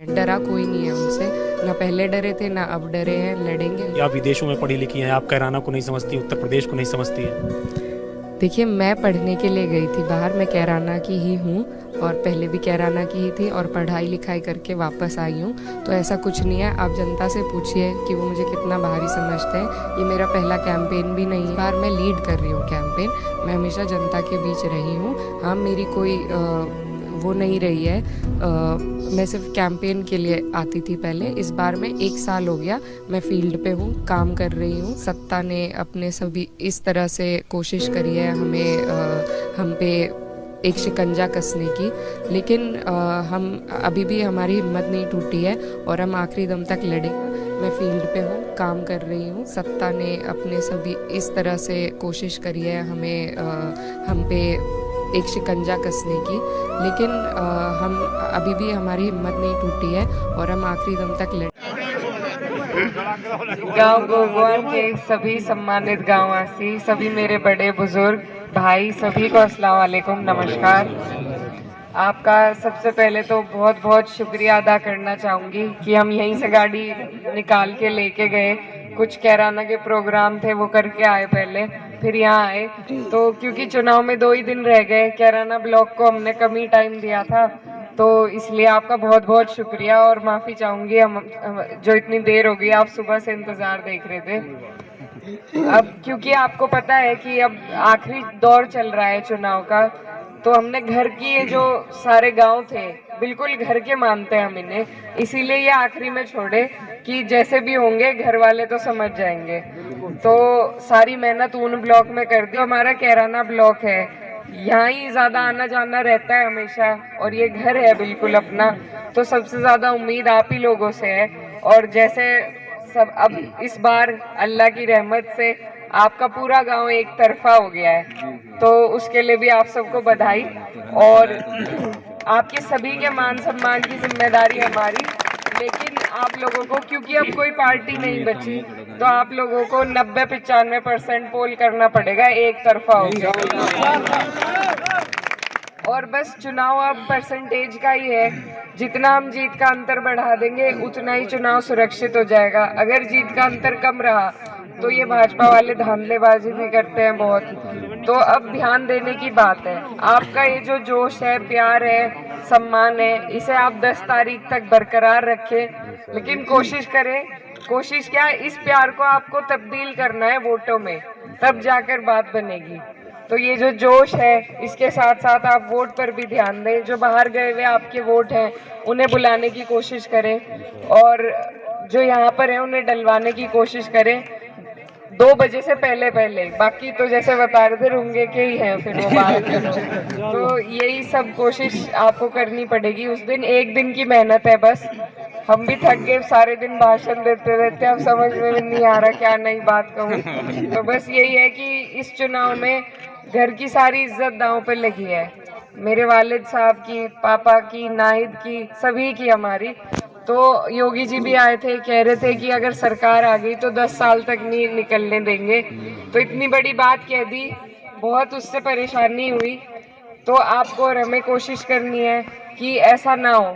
डरा कोई नहीं है उनसे, ना पहले डरे थे ना अब डरे हैं, लड़ेंगे। आप विदेशों में पढ़ी लिखी हैं, आप कैराना को नहीं समझती, उत्तर प्रदेश को नहीं समझती हैं। देखिए, मैं पढ़ने के लिए गई थी बाहर, मैं कैराना की ही हूँ और पहले भी कैराना की ही थी और पढ़ाई लिखाई करके वापस आई हूँ। तो ऐसा कुछ नहीं है, आप जनता से पूछिए कि वो मुझे कितना बाहरी समझते हैं। ये मेरा पहला कैंपेन भी नहीं है, बार मैं लीड कर रही हूँ कैंपेन। मैं हमेशा जनता के बीच रही हूँ। हाँ, मेरी कोई वो नहीं रही है, मैं सिर्फ कैंपेन के लिए आती थी पहले। इस बार में 1 साल हो गया मैं फील्ड पे हूँ, काम कर रही हूँ। सत्ता ने अपने सभी इस तरह से कोशिश करी है हम पे एक शिकंजा कसने की, लेकिन हम अभी भी हमारी हिम्मत नहीं टूटी है और हम आखिरी दम तक लड़ेंगे। मैं फील्ड पे हूँ, काम कर रही हूँ। सत्ता ने अपने सभी इस तरह से कोशिश करी है हम पे एक शिकंजा कसने की, लेकिन हम अभी भी हमारी हिम्मत नहीं टूटी है और हम आखिरी दम तक लड़े। गाँव गोगवान के सभी सम्मानित गाँववासी, सभी मेरे बड़े बुजुर्ग भाई, सभी को अस्सलाम वालेकुम, नमस्कार। आपका सबसे पहले तो बहुत बहुत शुक्रिया अदा करना चाहूँगी कि हम यहीं से गाड़ी निकाल के लेके गए। कुछ कैराना के प्रोग्राम थे वो करके आए पहले, फिर यहाँ आए। तो क्योंकि चुनाव में 2 ही दिन रह गए, कैराना ब्लॉक को हमने कम ही टाइम दिया था, तो इसलिए आपका बहुत बहुत शुक्रिया और माफ़ी चाहूँगी हम जो इतनी देर हो गई, आप सुबह से इंतज़ार देख रहे थे। अब क्योंकि आपको पता है कि अब आखिरी दौर चल रहा है चुनाव का, तो हमने घर की ये जो सारे गांव थे बिल्कुल घर के मानते हैं हम इन्हें, इसीलिए ये आखिरी में छोड़े कि जैसे भी होंगे घर वाले तो समझ जाएंगे। तो सारी मेहनत उन ब्लॉक में कर दी। हमारा कैराना ब्लॉक है, यहाँ ही ज़्यादा आना जाना रहता है हमेशा और ये घर है बिल्कुल अपना, तो सबसे ज़्यादा उम्मीद आप ही लोगों से है। और जैसे सब अब इस बार अल्लाह की रहमत से आपका पूरा गांव एक तरफा हो गया है, तो उसके लिए भी आप सबको बधाई। और आपके सभी के मान सम्मान की जिम्मेदारी हमारी, लेकिन आप लोगों को, क्योंकि अब कोई पार्टी नहीं बची, तो आप लोगों को 90-95% पोल करना पड़ेगा, एक तरफा हो गया। और बस चुनाव अब परसेंटेज का ही है, जितना हम जीत का अंतर बढ़ा देंगे उतना ही चुनाव सुरक्षित हो जाएगा। अगर जीत का अंतर कम रहा तो ये भाजपा वाले धांधलेबाजी भी करते हैं बहुत, तो अब ध्यान देने की बात है। आपका ये जो जोश है, प्यार है, सम्मान है, इसे आप 10 तारीख तक बरकरार रखें, लेकिन कोशिश करें। कोशिश क्या है, इस प्यार को आपको तब्दील करना है वोटों में, तब जाकर बात बनेगी। तो ये जो जोश है, इसके साथ साथ आप वोट पर भी ध्यान दें। जो बाहर गए हुए आपके वोट हैं उन्हें बुलाने की कोशिश करें, और जो यहाँ पर हैं उन्हें डलवाने की कोशिश करें 2 बजे से पहले पहले। बाकी तो जैसे बता रहे थे रुंगे के ही हैं फिर वो बाहर के लोग, तो यही सब कोशिश आपको करनी पड़ेगी। उस दिन 1 दिन की मेहनत है बस। हम भी थक गए, सारे दिन भाषण देते रहते, अब समझ में नहीं आ रहा क्या नई बात कहूँ। तो बस यही है कि इस चुनाव में घर की सारी इज्जत दांव पे लगी है, मेरे वालिद साहब की, पापा की, नाहिद की, सभी की, हमारी। तो योगी जी भी आए थे, कह रहे थे कि अगर सरकार आ गई तो 10 साल तक नहीं निकलने देंगे, तो इतनी बड़ी बात कह दी, बहुत उससे परेशानी हुई। तो आपको और हमें कोशिश करनी है कि ऐसा ना हो,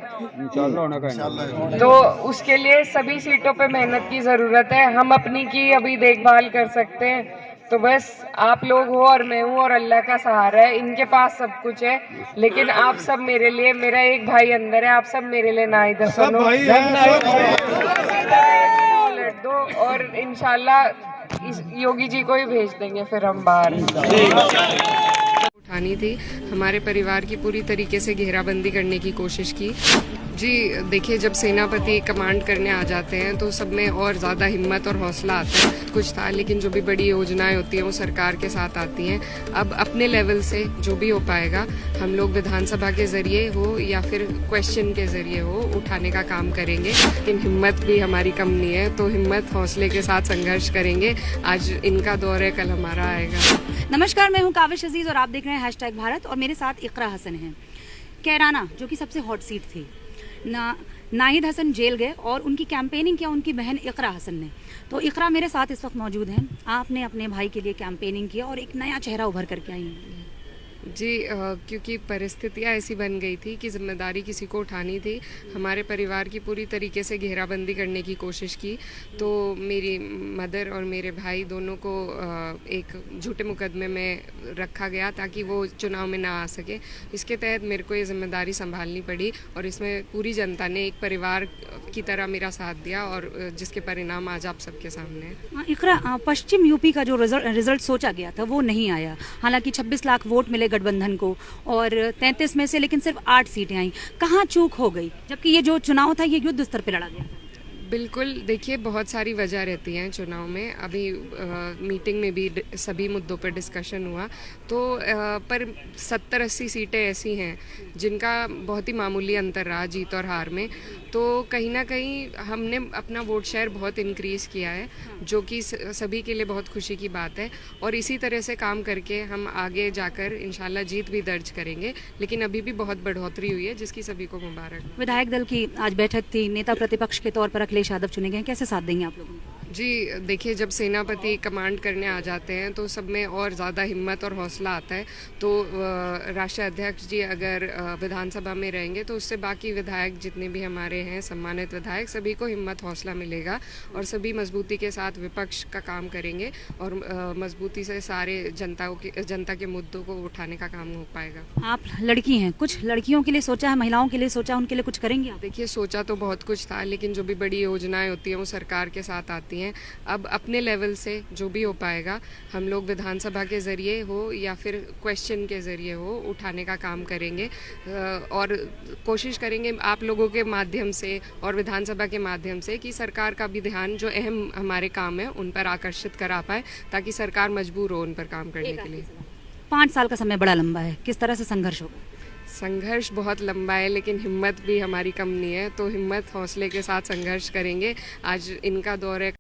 तो उसके लिए सभी सीटों पे मेहनत की ज़रूरत है। हम अपनी की अभी देखभाल कर सकते हैं, तो बस आप लोग हो और मैं हूँ और अल्लाह का सहारा है। इनके पास सब कुछ है, लेकिन आप सब मेरे लिए, मेरा एक भाई अंदर है, आप सब मेरे लिए नाहिद हसन हो, लड़ दो और इंशाल्लाह इस योगी जी को ही भेज देंगे फिर हम बाहर। उठानी थी, हमारे परिवार की पूरी तरीके से घेराबंदी करने की कोशिश की। जी देखिए, जब सेनापति कमांड करने आ जाते हैं तो सब में और ज़्यादा हिम्मत और हौसला आता है। कुछ था, लेकिन जो भी बड़ी योजनाएं होती हैं वो सरकार के साथ आती हैं। अब अपने लेवल से जो भी हो पाएगा, हम लोग विधानसभा के ज़रिए हो या फिर क्वेश्चन के ज़रिए हो, उठाने का काम करेंगे। लेकिन हिम्मत भी हमारी कम नहीं है, तो हिम्मत हौसले के साथ संघर्ष करेंगे। आज इनका दौर है, कल हमारा आएगा। नमस्कार, मैं हूं काविश अजीज और आप देख रहे हैं #भारत और मेरे साथ इकरा हसन हैं। कैराना जो कि सबसे हॉट सीट थी, नाहिद हसन जेल गए और उनकी कैंपेनिंग किया उनकी बहन इकरा हसन ने। तो इकरा मेरे साथ इस वक्त मौजूद हैं। आपने अपने भाई के लिए कैंपेनिंग किया और एक नया चेहरा उभर करके आई है। जी क्योंकि परिस्थितियाँ ऐसी बन गई थी कि जिम्मेदारी किसी को उठानी थी। हमारे परिवार की पूरी तरीके से घेराबंदी करने की कोशिश की, तो मेरी मदर और मेरे भाई दोनों को एक झूठे मुकदमे में रखा गया ताकि वो चुनाव में ना आ सके। इसके तहत मेरे को ये जिम्मेदारी संभालनी पड़ी और इसमें पूरी जनता ने एक परिवार की तरह मेरा साथ दिया और जिसके परिणाम आज आप सबके सामने हैं। इकरा, पश्चिम यूपी का जो रिजल्ट सोचा गया था वो नहीं आया। हालांकि 26 लाख वोट मिले गठबंधन को और 33 में से लेकिन सिर्फ 8 सीटें आई। कहाँ चूक हो गई, जबकि ये जो चुनाव था ये युद्ध स्तर पर लड़ा गया? बिल्कुल, देखिए बहुत सारी वजह रहती हैं चुनाव में। अभी मीटिंग में भी सभी मुद्दों पर डिस्कशन हुआ, तो पर 70-80 सीटें ऐसी हैं जिनका बहुत ही मामूली अंतर रहा जीत और हार में। तो कहीं ना कहीं हमने अपना वोट शेयर बहुत इंक्रीज़ किया है, जो कि सभी के लिए बहुत खुशी की बात है। और इसी तरह से काम करके हम आगे जाकर इंशाल्लाह जीत भी दर्ज करेंगे, लेकिन अभी भी बहुत बढ़ोतरी हुई है जिसकी सभी को मुबारक। विधायक दल की आज बैठक थी, नेता प्रतिपक्ष के तौर पर अखिलेश यादव चुने गए, कैसे साथ देंगे आप लोग? जी देखिए, जब सेनापति कमांड करने आ जाते हैं तो सब में और ज़्यादा हिम्मत और हौसला आता है। तो राष्ट्रीय अध्यक्ष जी अगर विधानसभा में रहेंगे तो उससे बाकी विधायक जितने भी हमारे हैं सम्मानित विधायक, सभी को हिम्मत हौसला मिलेगा और सभी मजबूती के साथ विपक्ष का काम करेंगे और मजबूती से सारे जनता के मुद्दों को उठाने का काम हो पाएगा। आप लड़की हैं, कुछ लड़कियों के लिए सोचा है, महिलाओं के लिए सोचा, उनके लिए कुछ करेंगे आप? देखिए, सोचा तो बहुत कुछ था, लेकिन जो भी बड़ी योजनाएं होती हैं वो सरकार के साथ आती हैं। अब अपने लेवल से जो भी हो पाएगा हम लोग विधानसभा के ज़रिए हो या फिर क्वेश्चन के ज़रिए हो उठाने का काम करेंगे और कोशिश करेंगे आप लोगों के माध्यम से और विधानसभा के माध्यम से कि सरकार का भी ध्यान जो अहम हमारे काम है उन पर आकर्षित करा पाए, ताकि सरकार मजबूर हो उन पर काम करने के लिए। 5 साल का समय बड़ा लंबा है, किस तरह से संघर्ष होगा? संघर्ष बहुत लंबा है, लेकिन हिम्मत भी हमारी कम नहीं है, तो हिम्मत हौसले के साथ संघर्ष करेंगे। आज इनका दौर है